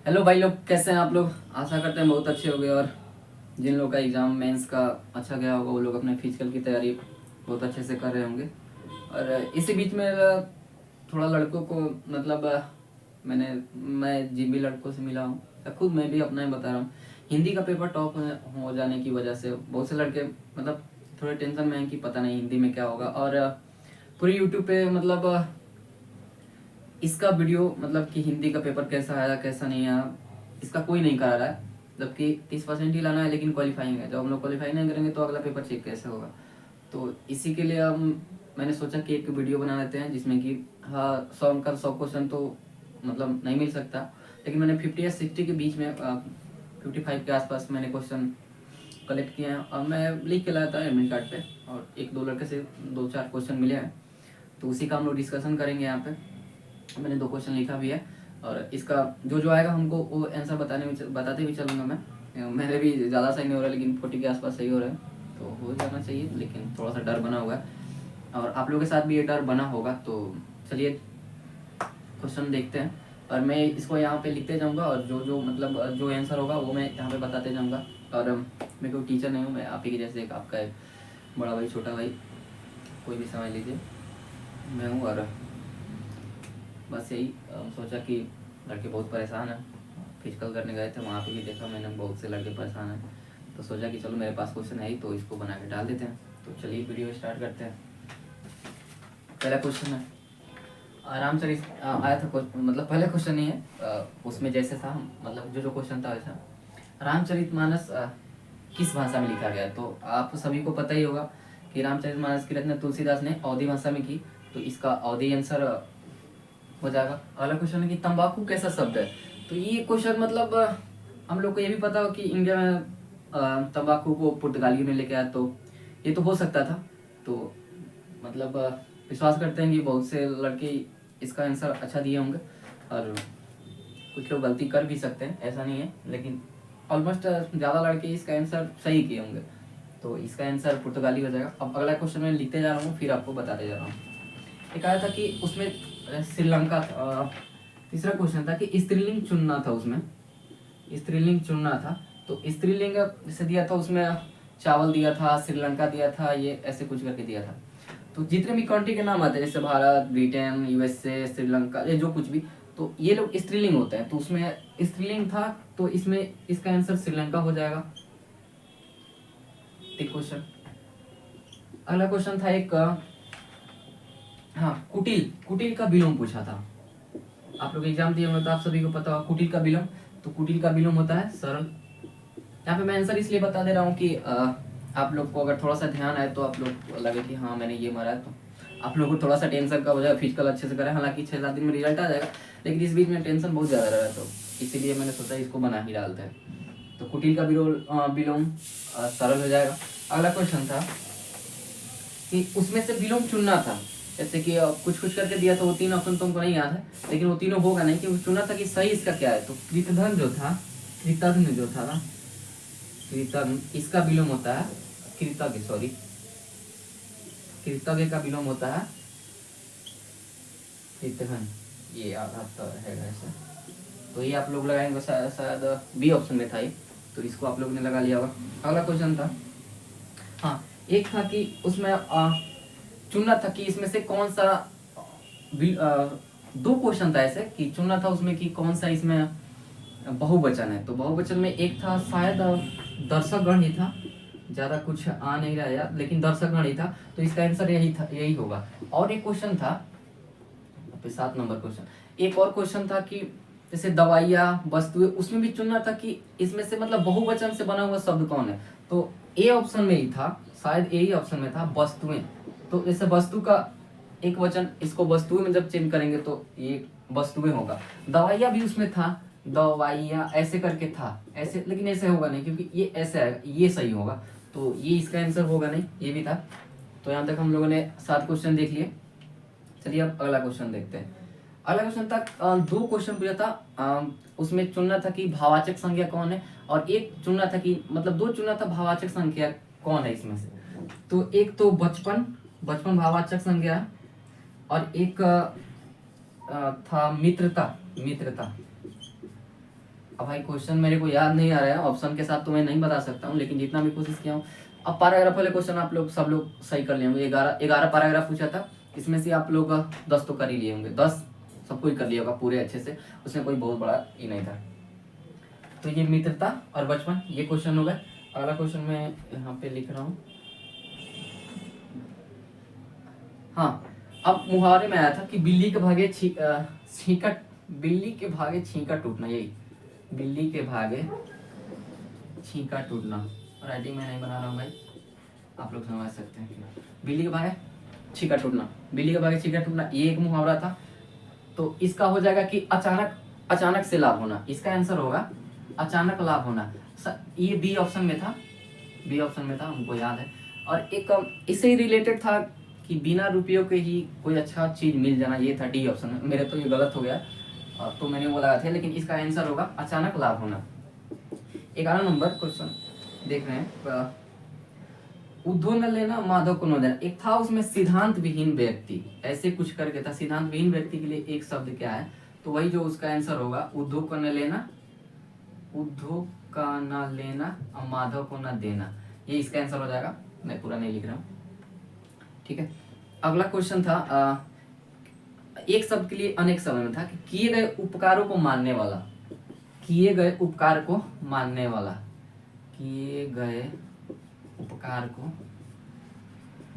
Hello भाई लोग, कैसे हैं आप लोग। आशा करते हैं बहुत अच्छे हो गए। और जिन लोगों का एग्ज़ाम मेंस का अच्छा गया होगा वो लोग अपने फिजिकल की तैयारी बहुत अच्छे से कर रहे होंगे। और इसी बीच में थोड़ा लड़कों को मतलब मैं जिन भी लड़कों से मिला हूँ या खुद मैं भी अपना ही बता रहा हूँ, हिंदी का पेपर टॉप हो जाने की वजह से बहुत से लड़के मतलब थोड़े टेंशन में हैं कि पता नहीं हिंदी में क्या होगा। और पूरी यूट्यूब पे मतलब इसका वीडियो मतलब कि हिंदी का पेपर कैसा आया कैसा नहीं आया इसका कोई नहीं करा रहा है। जबकि 30% ही लाना है, लेकिन क्वालिफाइंग है। जब हम लोग क्वालिफाई नहीं करेंगे तो अगला पेपर चेक कैसे होगा। तो इसी के लिए हम मैंने सोचा कि एक वीडियो बना लेते हैं जिसमें कि हाँ 100 क्वेश्चन तो मतलब नहीं मिल सकता, लेकिन मैंने 50 या 60 के बीच में 55 के आसपास मैंने क्वेश्चन कलेक्ट किए हैं और मैं लिख के लाया था एडमिट कार्ड पे। और एक दो लड़के से 2-4 क्वेश्चन मिले हैं, तो उसी का हम लोग डिस्कशन करेंगे यहाँ पे। मैंने 2 क्वेश्चन लिखा भी है और इसका जो जो आएगा हमको वो आंसर बताते भी चलूँगा मैं। मेरे भी ज़्यादा सही नहीं हो रहा है, लेकिन 40 के आसपास सही हो रहा है, तो हो जाना चाहिए। लेकिन थोड़ा सा डर बना हुआ है और आप लोगों के साथ भी ये डर बना होगा। तो चलिए क्वेश्चन देखते हैं और मैं इसको यहाँ पे लिखते जाऊँगा और जो जो मतलब जो आंसर होगा वो मैं यहाँ पे बताते जाऊँगा। और मैं कोई टीचर नहीं हूँ, मैं आप ही के जैसे एक आपका एक बड़ा भाई छोटा भाई कोई भी समझ लीजिए मैं हूँ। और बस यही सोचा कि लड़के बहुत परेशान हैं। फिजिकल करने गए थे, वहाँ पे भी देखा मैंने बहुत से लड़के परेशान हैं, तो सोचा कि चलो मेरे पास क्वेश्चन है ही तो इसको बना के डाल देते हैं। तो चलिए वीडियो स्टार्ट करते हैं। पहला क्वेश्चन है आराम से आया था मतलब पहले क्वेश्चन नहीं है, उसमें जैसे था मतलब जो जो क्वेश्चन था वैसा। रामचरितमानस किस भाषा में लिखा गया है? तो आप सभी को पता ही होगा कि रामचरितमानस की रचना तुलसीदास ने अवधी भाषा में की, तो इसका अवधी आंसर हो जाएगा। अगला क्वेश्चन है कि तंबाकू कैसा शब्द है? तो ये क्वेश्चन मतलब हम लोग को ये भी पता हो कि इंडिया में तंबाकू को पुर्तगालियों ने लेके आया, तो ये तो हो सकता था। तो मतलब विश्वास करते हैं कि बहुत से लड़के इसका आंसर अच्छा दिए होंगे और कुछ लोग गलती कर भी सकते हैं, ऐसा नहीं है, लेकिन ऑलमोस्ट ज़्यादा लड़के इसका आंसर सही किए होंगे। तो इसका आंसर पुर्तगाली हो जाएगा। अब अगला क्वेश्चन मैं लिखते जा रहा हूँ, फिर आपको बताते जा रहा हूँ। एक आया था कि उसमें श्रीलंका तीसरा क्वेश्चन था कि स्त्रीलिंग चुनना था, उसमें स्त्रीलिंग चुनना था। तो स्त्रीलिंग जैसे दिया था उसमें चावल दिया था, श्रीलंका दिया था, ये ऐसे कुछ करके दिया था। तो जितने भी कंट्री के नाम आते हैं जैसे भारत, ब्रिटेन, यूएसए, श्रीलंका, ये जो कुछ भी, तो ये लोग स्त्रीलिंग होते हैं। तो उसमें स्त्रीलिंग था, तो इसमें इसका आंसर श्रीलंका हो जाएगा। क्वेश्चन अगला क्वेश्चन था एक हाँ कुटिल कुटिल का विलोम पूछा था। आप लोग एग्जाम दिए होंगे तो आप सभी को पता होगा कुटिल का विलोम। तो कुटिल का विलोम होता है सरल। यहाँ पे मैं आंसर इसलिए बता दे रहा हूँ कि आप लोग को अगर थोड़ा सा ध्यान आए तो आप लोग को लगे कि हाँ मैंने ये मारा है, तो आप लोग को थोड़ा सा टेंशन का हो जाए, फिजिकल अच्छे से करें। हालांकि 6-7 दिन में रिजल्ट आ जाएगा, लेकिन इस बीच में टेंशन बहुत ज़्यादा रहा है, तो इसीलिए मैंने सोचा इसको बना ही डालते हैं। तो कुटिल का विलोम सरल हो जाएगा। अगला क्वेश्चन था कि उसमें से विलोम चुनना था। जैसे कि कुछ कुछ करके दिया था, वो 3 ऑप्शन तुमको नहीं याद है, लेकिन वो तीनों होगा नहीं, क्योंकि चुना था कि सही इसका क्या है। तो कृतधन जो था, कृतघ्न जो था ना, कृतघ्न इसका विलोम होता है कृतज्ञ, सॉरी कृतज्ञ का विलोम होता है कृतघ्न। ये आता है ऐसे, तो ये आप लोग लगाएंगे शायद बी ऑप्शन में था ये, तो इसको आप लोगों ने लगा लिया होगा। अगला क्वेश्चन था हाँ एक था कि उसमें चुनना था कि इसमें से कौन सा 2 क्वेश्चन था ऐसे कि चुनना था उसमें कि कौन सा इसमें बहुवचन है। तो बहुवचन में एक था शायद दर्शकगण ही था, ज्यादा कुछ आ नहीं रहा यार, लेकिन दर्शकगण ही था, तो इसका आंसर यही था, यही होगा। और एक क्वेश्चन था 7 नंबर क्वेश्चन, एक और क्वेश्चन था कि जैसे दवाइयाँ वस्तुएं, उसमें भी चुनना था कि इसमें से मतलब बहुवचन से बना हुआ शब्द कौन है। तो ए ऑप्शन में ही था, शायद ए ही ऑप्शन में था वस्तुएं। तो जैसे वस्तु का एक वचन, इसको वस्तुएं में जब चेंज करेंगे तो ये वस्तुएं होगा। दवाइयाँ भी उसमें था, दवाइयाँ ऐसे करके था ऐसे, लेकिन ऐसे होगा नहीं क्योंकि ये ऐसे आएगा, ये सही होगा, तो ये इसका आंसर होगा नहीं, ये भी था। तो यहाँ तक हम लोगों ने 7 क्वेश्चन देख लिए। चलिए अब अगला क्वेश्चन देखते हैं। अगला क्वेश्चन तक 2 क्वेश्चन पूछा था, उसमें चुनना था कि भावाचक संख्या कौन है, और एक चुनना था कि मतलब 2 चुनना था भावाचक संख्या कौन है इसमें से। तो एक तो बचपन, बचपन भावाचक संख्या है, और एक था मित्रता, मित्रता। अब भाई क्वेश्चन मेरे को याद नहीं आ रहा है, ऑप्शन के साथ तो मैं नहीं बता सकता हूँ, लेकिन जितना भी कोशिश किया हूँ। अब पैराग्राफ वाले क्वेश्चन आप लोग सब लोग सही कर लिए होंगे। 11 पैराग्राफ पूछा था, इसमें से आप लोग 10 तो कर ही लिए होंगे, 10 सब कुछ कर लिया होगा पूरे अच्छे से, उसमें कोई बहुत बड़ा ही नहीं था। तो ये मित्रता और बचपन ये क्वेश्चन हो गए। अगला क्वेश्चन मैं यहाँ पे लिख रहा हूँ। हाँ, अब मुहावरे में आया था कि बिल्ली के भागे छींका टूटना, यही बिल्ली के भागे छींका टूटना। राइटिंग में नहीं बना रहा हूँ भाई, आप लोग समझ सकते हैं। बिल्ली के भागे छींका टूटना, बिल्ली के भागे छींका टूटना, ये एक मुहावरा था। तो इसका हो जाएगा कि अचानक से लाभ होना, इसका आंसर होगा अचानक लाभ होना। ये बी ऑप्शन में था, हमको याद है। और एक इससे ही रिलेटेड था कि बिना रुपयों के ही कोई अच्छा चीज मिल जाना, ये था डी ऑप्शन में। मेरे तो ये गलत हो गया, तो मैंने वो लगाया था, लेकिन इसका आंसर होगा अचानक लाभ होना। 11 नंबर क्वेश्चन देख रहे हैं। उद्धव न लेना माधव को न देना, एक था उसमें सिद्धांत विहीन व्यक्ति, ऐसे कुछ करके था। सिद्धांत विहीन व्यक्ति के लिए एक शब्द क्या है, तो वही जो उसका आंसर होगा उद्धव को न लेना, उद्धव का न लेना और माधव को न देना, ये इसका आंसर हो जाएगा। मैं पूरा नहीं लिख रहा हूँ, ठीक है। अगला क्वेश्चन था एक शब्द के लिए अनेक शब्द में था कि किए गए उपकारों को मानने वाला, किए गए उपकार को मानने वाला, किए गए उपकार को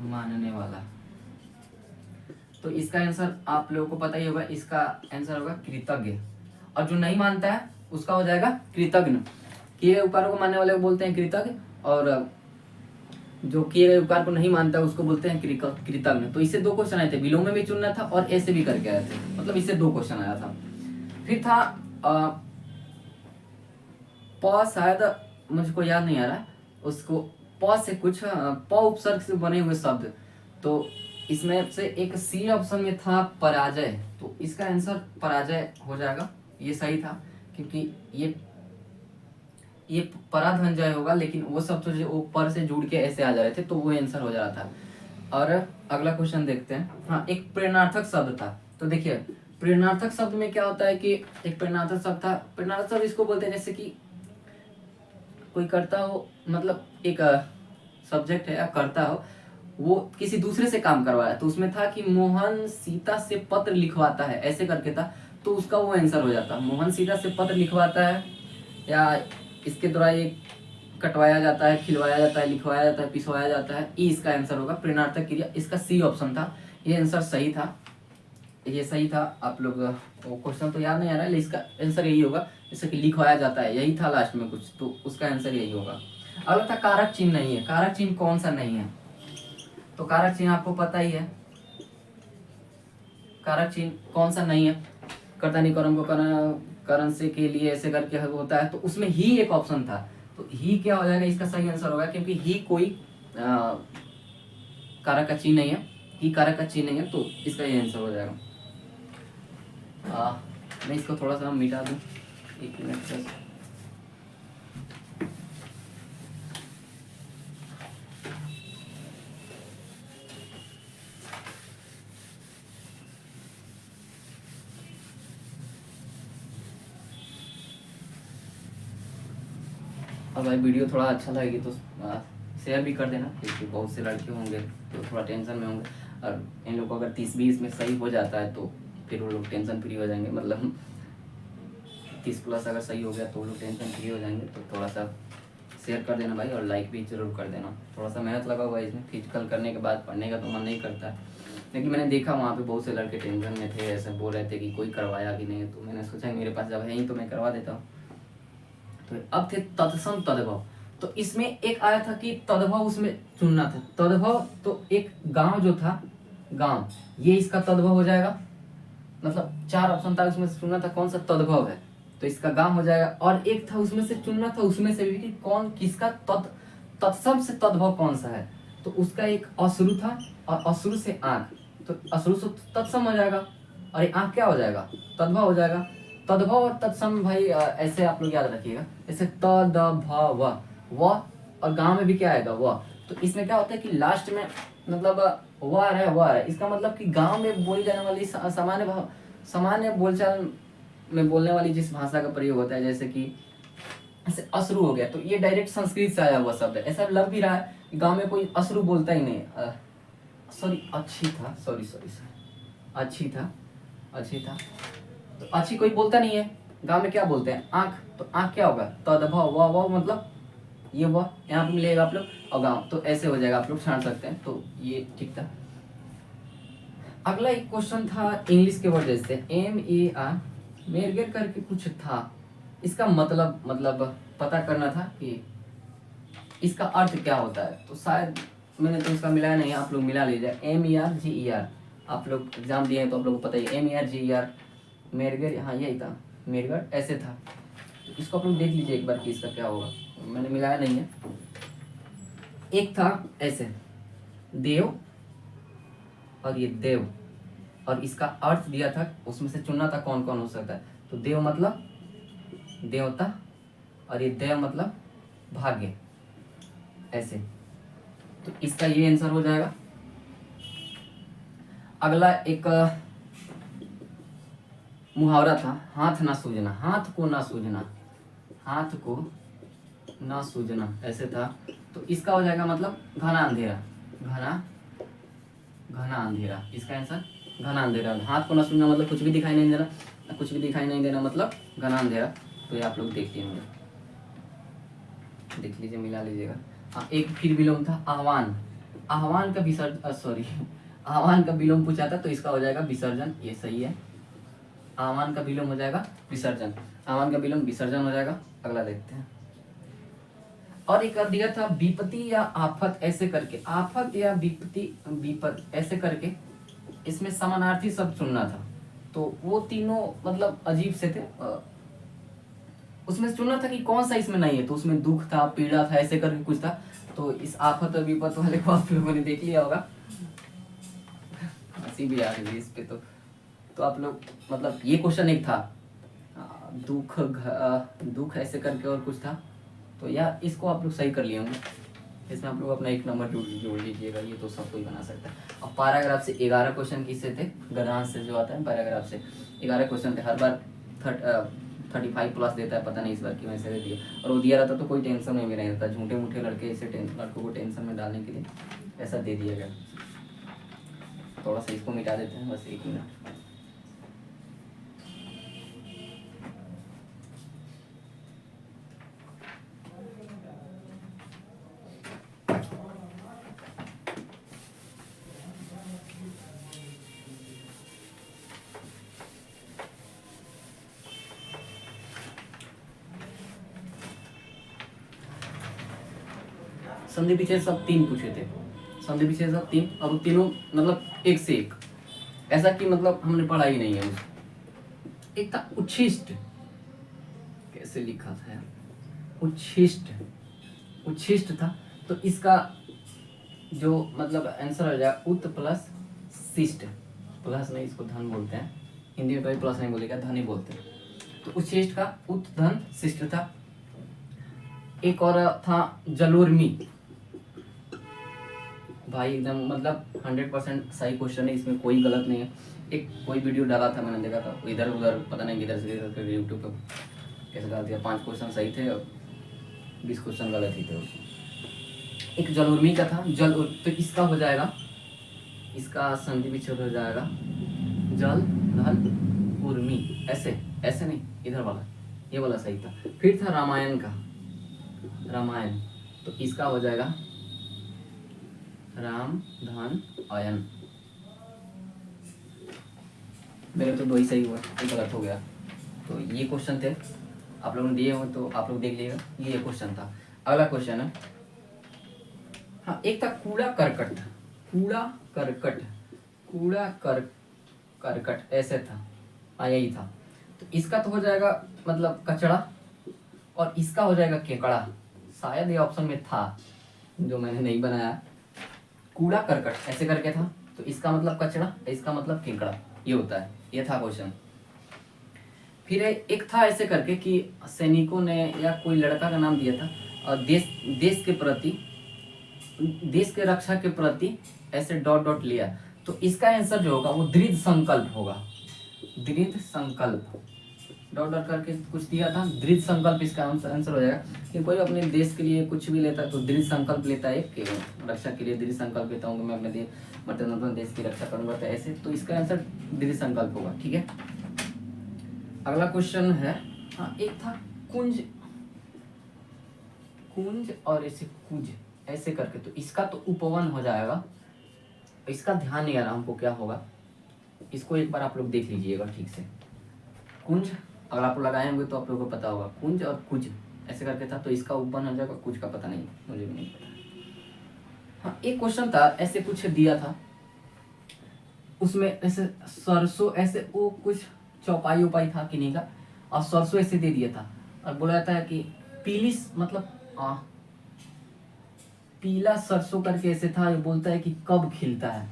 मानने वाला। तो इसका आंसर आप लोगों को पता ही होगा, इसका आंसर होगा कृतज्ञ। और जो नहीं मानता है उसका हो जाएगा कृतज्ञ। किए गए उपकारों को मानने वाले को बोलते हैं कृतज्ञ, और जो किए गए उपकार को नहीं मानता उसको बोलते हैं कृतज्ञ। तो इससे 2 क्वेश्चन आए थे, विलोम में भी चुनना था और ऐसे भी करके आए थे, मतलब इससे 2 क्वेश्चन आया था। फिर था प, शायद मुझको याद नहीं आ रहा उसको, प से कुछ प उपसर्ग से बने हुए शब्द। तो इसमें से एक सी ऑप्शन में था पराजय, तो इसका आंसर पराजय हो जाएगा। ये सही था, क्योंकि ये पराधनजय होगा, लेकिन वो सब तो जो ऊपर से जुड़ के ऐसे आ जा रहे थे, तो वो आंसर हो जा रहा था। और अगला क्वेश्चन देखते हैं। हाँ, एक प्रेरणार्थक शब्द था। तो देखिए प्रेरणार्थक शब्द में क्या होता है कि एक प्रेरणार्थक शब्द था, प्रेरणार्थक शब्द इसको बोलते हैं जैसे कि कोई करता हो, मतलब एक सब्जेक्ट है या करता हो, वो किसी दूसरे से काम करवाया। तो उसमें था कि मोहन सीता से पत्र लिखवाता है, ऐसे करके था, तो उसका वो आंसर हो जाता। मोहन सीता से पत्र लिखवाता है, या इसके द्वारा ये कटवाया जाता है, खिलवाया जाता है, लिखवाया जाता है, पिसवाया जाता है, ये इसका आंसर होगा प्रेरणार्थक क्रिया। इसका सी ऑप्शन था, ये आंसर सही था, ये सही था। आप लोग वो क्वेश्चन तो याद नहीं आ रहा है, लेकिन इसका आंसर यही होगा, जैसे कि लिखवाया जाता है, यही था लास्ट में कुछ, तो उसका आंसर यही होगा। अगला था कारक चिन्ह नहीं है। कारक चिन्ह कौन सा नहीं है, तो कारक चिन्ह आपको पता ही है, कारक चिन्ह कौन सा नहीं है। कर्तनी कर्म को करण से के लिए ऐसे करके होता है, तो उसमें ही एक ऑप्शन था, तो ही क्या हो जाएगा, इसका सही आंसर होगा, क्योंकि ही कोई कारक का चिन्ह नहीं है, ही कारक का चिन्ह नहीं है, तो इसका ये आंसर हो जाएगा। मैं इसको थोड़ा सा मिटा दूं, 1 मिनट बस। और भाई वीडियो थोड़ा अच्छा लगेगी तो शेयर भी कर देना, क्योंकि बहुत से लड़के होंगे तो थोड़ा टेंशन में होंगे, और इन लोग को अगर 30-20 में सही हो जाता है तो फिर वो लोग टेंशन फ्री हो जाएंगे। मतलब 30+ अगर सही हो गया तो वो लोग टेंशन फ्री हो जाएंगे। तो थोड़ा सा शेयर कर देना भाई, और लाइक भी जरूर कर देना। थोड़ा सा मेहनत लगा हुआ है इसमें, फिजिकल करने के बाद पढ़ने का तो मन नहीं करता है, लेकिन मैंने देखा वहाँ पे बहुत से लड़के टेंशन में थे, ऐसे बोल रहे थे कि कोई करवाया कि नहीं, तो मैंने सोचा मेरे पास जब है ही तो मैं करवा देता हूँ। तो अब थे तत्सम तद्भव, तो इसमें एक आया था कि तद्भव उसमें चुनना था। तद्भव तो एक गांव जो था, गांव, ये इसका तद्भव हो जाएगा। मतलब 4 ऑप्शन था, उसमें से चुनना था कौन सा तद्भव है, तो इसका गांव हो जाएगा। और एक था उसमें से चुनना था, उसमें से भी कि कौन किसका तत्सम से तद्भव कौन सा है, तो उसका एक अश्रु था, और अश्रु से आंख, तो अश्रु से तत्सम हो जाएगा, और ये आंख क्या हो जाएगा, तद्भव हो जाएगा। तद्भव और तत्सम भाई ऐसे आप लोग याद रखिएगा, जैसे तद्भव व, और गांव में भी क्या आएगा व। तो इसमें क्या होता है कि लास्ट में मतलब व आ रहा है, इसका मतलब कि गांव में बोली जाने वाली सामान्य बोलचाल में बोलने वाली जिस भाषा का प्रयोग होता है, जैसे कि ऐसे अश्रु हो गया, तो ये डायरेक्ट संस्कृत से आया हुआ शब्द है। ऐसा लग भी रहा है कि गांव में कोई अश्रु बोलता ही नहीं। सॉरी अच्छी था, सॉरी सॉरी सॉरी अच्छी था, अच्छी था, तो अच्छी कोई बोलता नहीं है। गांव में क्या बोलते हैं? आंख, तो आंख क्या होगा? तदभव वाह वाह, मतलब ये वाह यहाँ पे मिलेगा आप लोग, और गाँव, तो ऐसे हो जाएगा, आप लोग छांट सकते हैं। तो ये ठीक था। अगला एक क्वेश्चन था इंग्लिश के वर्ड, जैसे MER मेरगेर करके कुछ था, इसका मतलब पता करना था कि इसका अर्थ क्या होता है। तो शायद मैंने तो इसका मिलाया नहीं, आप लोग मिला लीजिए। MERGER, आप लोग एग्जाम दिए हैं तो आप लोगों को पता ही है। MERGER मेरगेर, हाँ यही था, मेरगढ़ ऐसे था। तो इसको आप लोग देख लीजिए एक बार कि इसका क्या होगा, मैंने मिलाया नहीं है। एक था ऐसे देव, और ये देव, और इसका अर्थ दिया था, उसमें से चुनना था कौन कौन हो सकता है। तो देव मतलब देवता, और ये देव मतलब भाग्य, ऐसे। तो इसका ये आंसर हो जाएगा। अगला एक मुहावरा था, हाथ ना सूझना, हाथ को ना सूझना, हाथ को ना सूझना, ऐसे था। तो इसका हो जाएगा मतलब घना अंधेरा, घना घना अंधेरा, इसका आंसर घना अंधेरा। हाथ को ना सूझना मतलब कुछ भी दिखाई नहीं देना, कुछ भी दिखाई नहीं देना मतलब घना अंधेरा। तो ये आप लोग देख लीजिए, देख लीजिए, मिला लीजिएगा। हाँ, एक फिर विलोम था आह्वान, आह्वान का विसर्जन, सॉरी आह्वान का विलोम पूछा था, तो इसका हो जाएगा विसर्जन, ये सही है। आह्वान का विलोम हो जाएगा विसर्जन, आह्वान का विलोम विसर्जन हो जाएगा। अगला देखते हैं। और एक और दिया था विपत्ति या आफत, ऐसे करके, आफत या विपत्ति, विपत ऐसे करके, इसमें समानार्थी शब्द चुनना था। तो वो तीनों मतलब अजीब से थे, उसमें चुनना था कि कौन सा इसमें नहीं है। तो उसमें दुख था, पीड़ा था, ऐसे करके कुछ था। तो इस आफत और विपत वाले को आप लोगों ने देख लिया होगा, हंसी भी आ रही है इस पे। तो आप लोग मतलब ये क्वेश्चन एक था, दुख दुख ऐसे करके और कुछ था। तो यार इसको आप लोग सही कर लिए होंगे, इसमें आप लोग अपना एक नंबर जोड़ लीजिएगा, ये तो सब कोई बना सकता है। और पैराग्राफ से 11 क्वेश्चन किससे थे? गद्यांश से जो आता है पैराग्राफ से 11 क्वेश्चन थे। हर बार 35 प्लस देता है, पता नहीं इस बार क्यों ऐसे दे दिया। और वो दिया रहता तो कोई टेंशन में भी नहीं रहता, झूठे मूठे लड़के ऐसे लड़कों को टेंशन में डालने के लिए ऐसा दे दिया गया। थोड़ा सा इसको मिटा देते हैं, बस 1 मिनट। संधि विच्छेद सब 3 पूछे थे, संधि विच्छेद सब 3, और वो तीनों मतलब एक से एक, ऐसा कि मतलब हमने पढ़ा ही नहीं है उसको। एक था उच्छिष्ट, कैसे लिखा था यार, उच्छिष्ट, उच्छिष्ट था। तो इसका जो मतलब आंसर हो जाएगा उत प्लस शिष्ट, प्लस नहीं, इसको धन बोलते हैं, हिंदी में कभी प्लस नहीं बोलेगा, धन ही बोलते हैं। तो उच्छिष्ट का उत धन शिष्ट था। एक और था जलोर्मी, भाई एकदम मतलब 100% सही क्वेश्चन है, इसमें कोई गलत नहीं है। एक कोई वीडियो डाला था, मैंने देखा था, इधर उधर पता नहीं किधर से किधर यूट्यूब पे कैसे डाल दिया। 5 क्वेश्चन सही थे और 20 क्वेश्चन गलत ही थे उसमें। एक जलोर्मी का था, तो इसका हो जाएगा, इसका संधि विच्छेद हो जाएगा जल धल उर्मी, ऐसे ऐसे नहीं, इधर वाला, ये वाला सही था। फिर था रामायण का, रामायण, तो इसका हो जाएगा राम धन अयन। मेरे तो 2 ही सही हुआ, एक गलत हो गया। तो ये क्वेश्चन थे, आप लोगों ने दिए हो तो आप लोग देख लीजिएगा, ये क्वेश्चन था। अगला क्वेश्चन है, हाँ एक था कूड़ा करकट, कूड़ा करकट, कूड़ा करकट ऐसे था, हाँ यही था। तो इसका तो हो जाएगा मतलब कचड़ा, और इसका हो जाएगा केकड़ा। शायद ये ऑप्शन में था जो मैंने नहीं बनाया। कूड़ा करकट ऐसे करके था, तो इसका मतलब कचड़ा, इसका मतलब केकड़ा, ये होता है। ये था क्वेश्चन। फिर एक था ऐसे करके कि सैनिकों ने या कोई लड़का का नाम दिया था, और देश के प्रति, देश के रक्षा के प्रति ऐसे डॉट डॉट लिया। तो इसका आंसर जो होगा वो दृढ़ संकल्प होगा, दृढ़ संकल्प, डॉट डॉट करके कुछ दिया था, दृढ़ संकल्प इसका आंसर हो जाएगा। कि कोई अपने देश के लिए कुछ भी लेता है तो दृढ़ संकल्प लेता है कि रक्षा के लिए दृढ़ संकल्प लेता हूँ कि मैं अपने मतलब देश की रक्षा करूंगा, तो ऐसे तो इसका आंसर दृढ़ संकल्प होगा। ठीक है, अगला क्वेश्चन है, हाँ एक था कुंज, कुंज और ऐसे कुंज ऐसे करके, तो इसका तो उपवन हो जाएगा। इसका ध्यान नहीं आ रहा हमको क्या होगा, इसको एक बार आप लोग देख लीजिएगा ठीक से। कुंज अगर आप लोग लगाए होंगे तो आप लोगों को पता होगा, कुंज और कुछ ऐसे करके था, तो इसका उपवन हो जाएगा, कुछ का पता नहीं, मुझे भी नहीं पता। हाँ एक क्वेश्चन था ऐसे कुछ दिया था, उसमें ऐसे सरसों ऐसे वो कुछ चौपाई उपाई था कि नहीं का, और सरसों ऐसे दे दिया था और बोला जाता है कि पीली मतलब पीला सरसों करके ऐसे था, ये बोलता है कि कब खिलता है,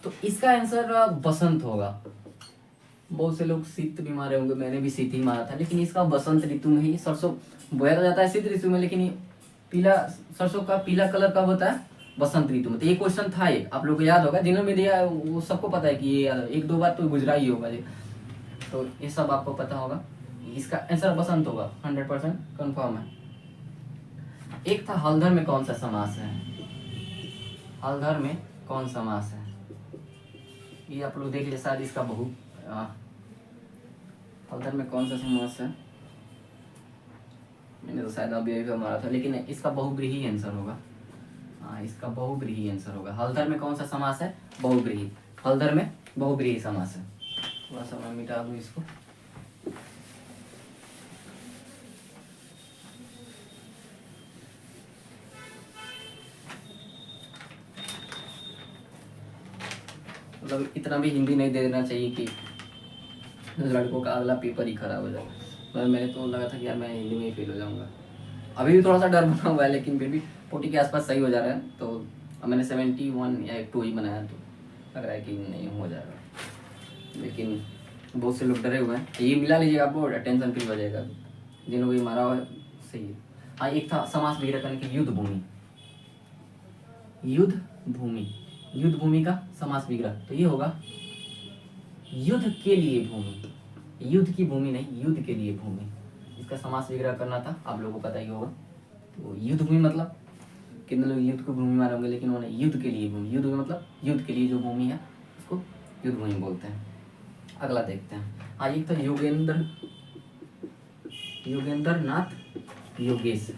तो इसका आंसर बसंत होगा। बहुत से लोग शीत भी मारे होंगे, मैंने भी शीत ही मारा था, लेकिन इसका बसंत ऋतु में ही सरसों बोया तो जाता है शीत ऋतु में, लेकिन ये पीला सरसों का पीला कलर कब होता है, बसंत ऋतु में। तो ये क्वेश्चन था एक, आप लोग को याद होगा, जिन्होंने दिया है वो सबको पता है कि ये एक दो बार तो गुजरा ही होगा ये, तो ये सब आपको पता होगा। इसका आंसर बसंत होगा, 100% कन्फर्म है। एक था हलधर में कौन सा समास है, हलधर में कौन समास है, ये आप लोग देख लीजिए, शायद इसका हलधर में कौन सा समास है, मैंने तो शायद अभी अभी मारा था, लेकिन इसका बहुब्रीही आंसर होगा। हाँ इसका बहुब्रीही आंसर होगा। हलधर में कौन सा समास है, बहुब्रीही, हलधर में बहुब्रीही समास है। थोड़ा सा मैं मिटा दूं इसको, मतलब इतना भी हिंदी नहीं दे देना चाहिए कि लड़कों का अगला पेपर ही खराब हो जाए। पर मैंने तो लगा था कि यार मैं हिंदी में ही फेल हो जाऊंगा, अभी भी थोड़ा सा डर बना हुआ है, लेकिन फिर भी 40 के आसपास सही हो जा रहा है। तो अब मैंने 71 या 2 ही बनाया, तो लग रहा है कि नहीं हो जाएगा, लेकिन बहुत से लोग डरे हुए हैं। ये मिला लीजिएगा, आपको टेंशन फ्री हो जाएगा, जिन लोगों ये मारा हुआ है सही है। हाँ एक था समास विग्रह करने की, युद्ध भूमि, युद्ध भूमि, युद्ध भूमि का समास विग्रह, तो ये होगा युद्ध के लिए भूमि, युद्ध की भूमि नहीं, युद्ध के लिए भूमि, इसका समास विग्रह करना था, आप लोगों को पता ही होगा। तो युद्ध भूमि मतलब कितने लोग युद्ध को भूमि मारे होंगे, लेकिन उन्होंने युद्ध के लिए भूमि, युद्ध मतलब युद्ध के लिए जो भूमि है उसको युद्ध भूमि बोलते हैं। अगला देखते हैं, हाँ एक तो योगेंद्र, योगेंद्र नाथ योगेश,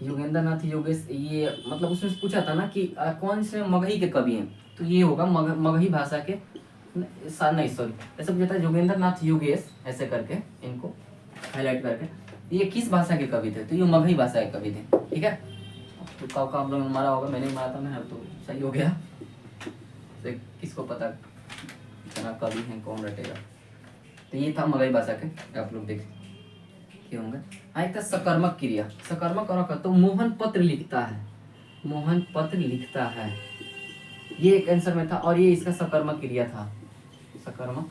योगेंद्र नाथ योगेश, ये मतलब उसमें पूछा था ना कि कौन से मगही के कवि हैं, तो ये होगा मगही भाषा के, नहीं सॉरी, ऐसा पूछा था योगेंद्र नाथ योगेश ऐसे करके, इनको हाईलाइट करके, ये किस भाषा के कवि थे, तो ये मगही भाषा के कवि थे। ठीक है, तो का आप लोगों ने मारा होगा, मैंने मारा था, मैं तो सही हो गया। तो किसको पता कितना कवि है, कौन रटेगा, तो ये था मगही भाषा के, आप लोग देख के होंगे। हाँ एक था सकर्मक क्रिया, सकर्मक और तो मोहन पत्र लिखता है, मोहन पत्र लिखता है, ये एक आंसर में था, और ये इसका सकर्मक क्रिया था, सकर्मक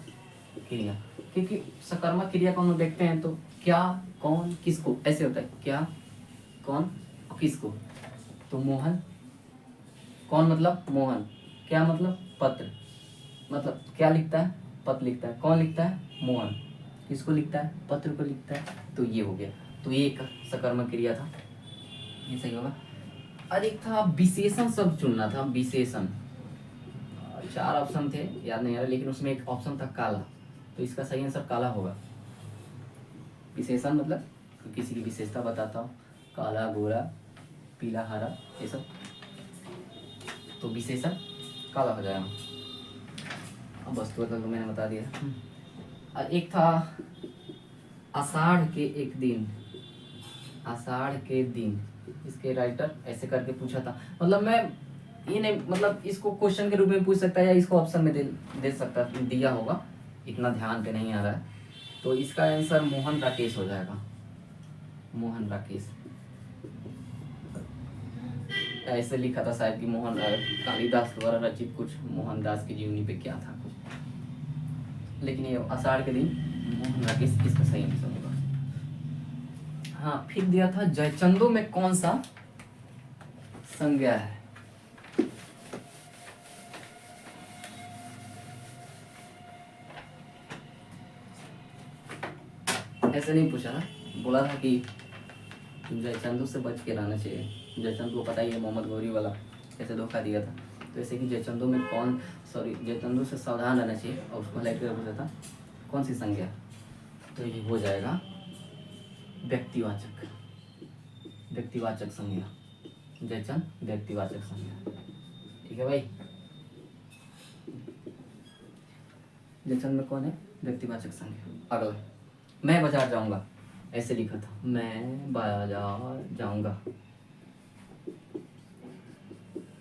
क्रिया, क्योंकि सकर्मक क्रिया को हम देखते हैं तो क्या कौन किसको ऐसे होता है, क्या कौन और किसको, तो मोहन, कौन मतलब मोहन, क्या मतलब पत्र, मतलब क्या लिखता है, पत्र लिखता है, कौन लिखता है, मोहन, किसको लिखता है, पत्र को लिखता है, तो ये हो गया। तो ये एक सकर्मक क्रिया था, ये सही होगा। और एक था विशेषण शब्द चुनना था, विशेषण, 4 ऑप्शन थे, याद नहीं आ रहा, लेकिन उसमें एक ऑप्शन था काला, तो इसका सही आंसर काला होगा। विशेषण मतलब किसी की विशेषता बताता हूँ, काला गोरा पीला हरा ये सब, तो विशेषण काला हो जाएगा। अब वस्तु तो मैंने बता दिया। और एक था आषाढ़ के एक दिन, आषाढ़ के दिन, इसके राइटर ऐसे करके पूछा था, मतलब मैं ये नहीं, मतलब इसको क्वेश्चन के रूप में पूछ सकता है या इसको ऑप्शन में दे सकता, दिया होगा, इतना ध्यान पे नहीं आ रहा है, तो इसका आंसर मोहन राकेश हो जाएगा, मोहन राकेश, ऐसे लिखा था शायद कि मोहन कालिदास द्वारा रचित कुछ मोहनदास की जीवनी पे क्या था कुछ, लेकिन ये आषाढ़ के दिन मोहन राकेश इसका सही आंसर होगा। हाँ फिर दिया था जयचंदो में कौन सा संज्ञा है, ऐसे नहीं पूछा था, बोला था कि जयचंदू से बच के रहना चाहिए। जयचंदू को पता ही है मोहम्मद गौरी वाला कैसे धोखा दिया था, तो ऐसे कि जयचंदू में कौन, सॉरी जयचंदू से सावधान रहना चाहिए, और उसको हाईलाइट कर पूछा था कौन सी संज्ञा, तो ये हो जाएगा व्यक्तिवाचक, व्यक्तिवाचक संज्ञा। जयचंद व्यक्तिवाचक संज्ञा, ठीक है भाई। जयचंद में कौन है, व्यक्तिवाचक संज्ञा। अगला, मैं बाजार जाऊंगा, ऐसे लिखा था, मैं बाजार जाऊंगा,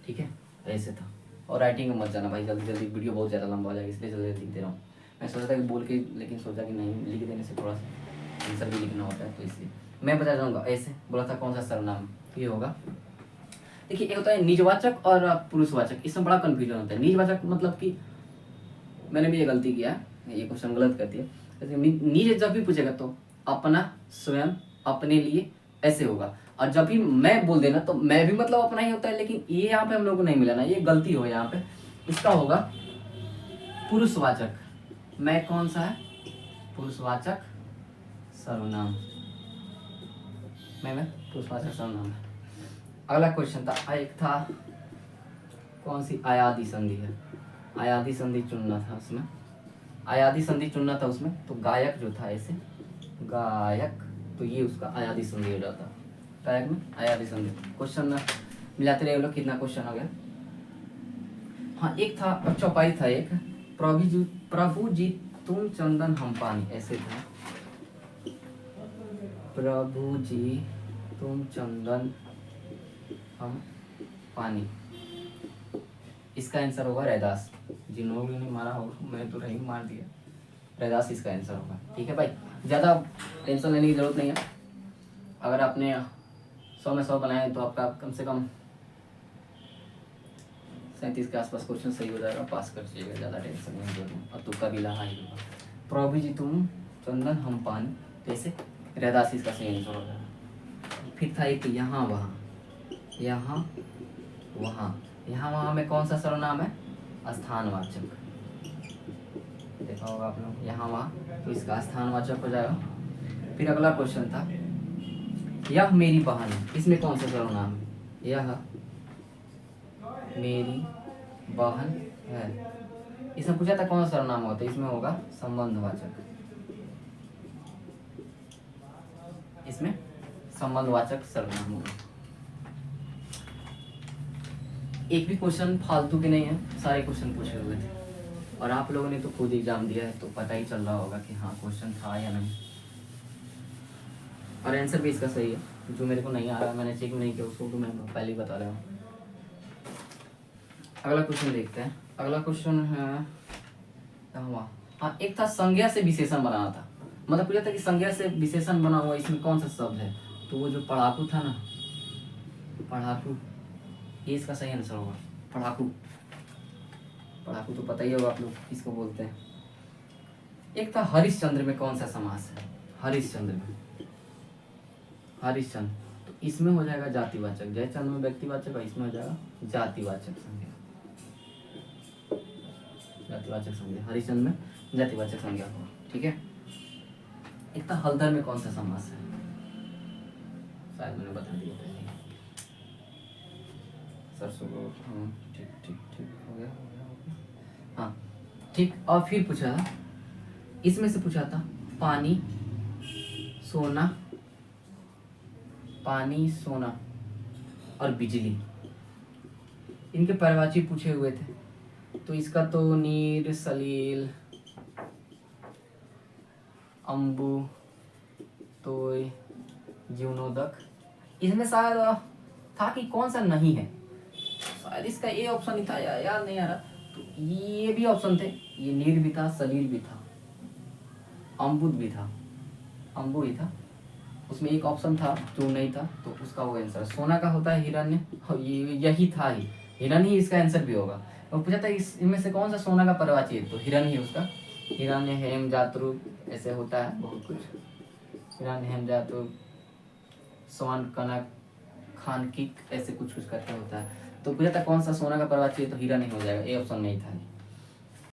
ठीक है, ऐसे था। और राइटिंग में मत जाना भाई, जल्दी जल्दी, वीडियो बहुत ज़्यादा लंबा हो जाएगा, इसलिए जल्दी जल्दी लिख दे रहा हूँ। मैं सोचा था कि बोल के, लेकिन सोचा कि नहीं, लिख देने से थोड़ा सा आंसर भी लिखना होता है, तो इसलिए मैं बाजार जाऊंगा, ऐसे बोला था। कौन सा सर्वनाम, ये होगा, देखिए एक होता है निजवाचक और पुरुषवाचक, इसमें बड़ा कन्फ्यूजन होता है। निजवाचक मतलब कि मैंने भी ये गलती किया है, ये क्वेश्चन गलत कर दिया। निज जब भी पूछेगा तो अपना, स्वयं, अपने लिए, ऐसे होगा। और जब भी मैं बोल देना तो मैं भी मतलब अपना ही होता है, लेकिन ये यहाँ पे हम लोग को नहीं मिला ना, ये गलती हो यहाँ पे। इसका होगा पुरुषवाचक। मैं कौन सा है, पुरुषवाचक सर्वनाम, मैं पुरुषवाचक सर्वनाम है। अगला क्वेश्चन था, एक था कौन सी आयादी संधि है, आयादी संधि चुनना था उसमें, आयादी संधि चुनना था उसमें। तो गायक जो था ऐसे, गायक, तो ये उसका आयादी संधि हो जाता, गायक में आयादी संधि। क्वेश्चन मिलाते रहे लोग, कितना क्वेश्चन हो गया। हाँ एक था, चौपाई था एक, प्रभु जी तुम चंदन हम पानी, ऐसे था, प्रभु जी तुम चंदन हम पानी। इसका आंसर होगा रैदास। जिन लोगों ने मारा हो, मैं तो नहीं मार दिया, रैदास इसका आंसर होगा, ठीक है भाई। ज़्यादा टेंशन लेने की जरूरत नहीं है। अगर आपने 100 में 100 बनाए तो आपका कम से कम 37 के आसपास क्वेश्चन सही हो जाएगा, पास कर दीजिएगा, ज़्यादा टेंशन नहीं जरूरत। और तुक्का भी लहा ही होगा। प्रभु जी तुम चंदन हम पानी, जैसे रैदास इसका सही आंसर हो जाएगा। फिर था एक यहाँ वहाँ, यहाँ वहाँ, यहाँ वहाँ में कौन सा सर्वनाम है, स्थानवाचक। देखा होगा आप लोग, यहाँ वहाँ, तो इसका स्थानवाचक हो जाएगा। फिर अगला क्वेश्चन था, यह मेरी बहन है, इसमें कौन सा सर्वनाम है, यह मेरी बहन है। इसमें पूछा था कौन सा सर्वनाम होता है, इसमें होगा संबंधवाचक, इसमें संबंधवाचक सर्वनाम होगा। एक भी क्वेश्चन फालतू के नहीं है, सारे क्वेश्चन पूछे हुए थे, और आप लोगों ने तो खुद एग्जाम दिया है, तो पता ही चल रहा होगा कि हाँ क्वेश्चन था या नहीं। और आंसर भी इसका सही है। जो मेरे को नहीं आ रहा, मैंने चेक नहीं किया, उसको तो मैं पहले ही बता रहा हूँ। अगला क्वेश्चन देखते हैं। अगला क्वेश्चन है, हाँ एक था संज्ञा से विशेषण बनाना था, मतलब पूछा था कि संज्ञा से विशेषण बना हुआ इसमें कौन सा शब्द है। तो वो जो पढ़ाकू था ना, पढ़ाकू, ये इसका सही आंसर होगा, पढ़ाकू। पढ़ाकू तो पता ही होगा आप लोग किसको बोलते हैं। एक था हरिश्चंद्र में कौन सा समास है, हरिश्चंद्र में, हरिश्चंद्र, तो इसमें हो जाएगा जातिवाचक। जयचंद्र में व्यक्तिवाचक, और इसमें हो जाएगा जातिवाचक संज्ञा, जातिवाचक संज्ञा। हरिश्चंद्र में जातिवाचक संज्ञा होगा, ठीक है। एक था हलधर में कौन सा समास है, शायद मैंने बता दिया था, सरसों को, हाँ ठीक ठीक ठीक हो गया, हो गया, हो गया, हाँ ठीक। और फिर पूछा, इसमें से पूछा था पानी, सोना, पानी, सोना और बिजली, इनके परिभाषी पूछे हुए थे। तो इसका तो नीर, सलील, अम्बु, तोय, जीवनोदक, इसमें शायद था कि कौन सा नहीं है, शायद इसका ये ऑप्शन ही था, याद नहीं आ रहा। तो ये भी ऑप्शन थे, ये नीर भी था, सलील भी था, अम्बुद भी था, अम्बु ही था, उसमें एक ऑप्शन था जो नहीं था, तो उसका वो आंसर सोना का होता है हिरण्य, ये यही था ही, हिरण्य ही इसका आंसर भी होगा। और पूछा था इनमें से कौन सा सोना का परिवाची है, तो हिरण्य ही उसका, हिरण्य, हेम, जातरु, ऐसे होता है बहुत कुछ, हिरण्य, हेम, जातरु, स्वर्ण, कनक, खानकिक, ऐसे कुछ कुछ करके होता है। तो पूछा था कौन सा सोना का परिवाची है, तो हिरण्य हो जाएगा, ए ऑप्शन नहीं था।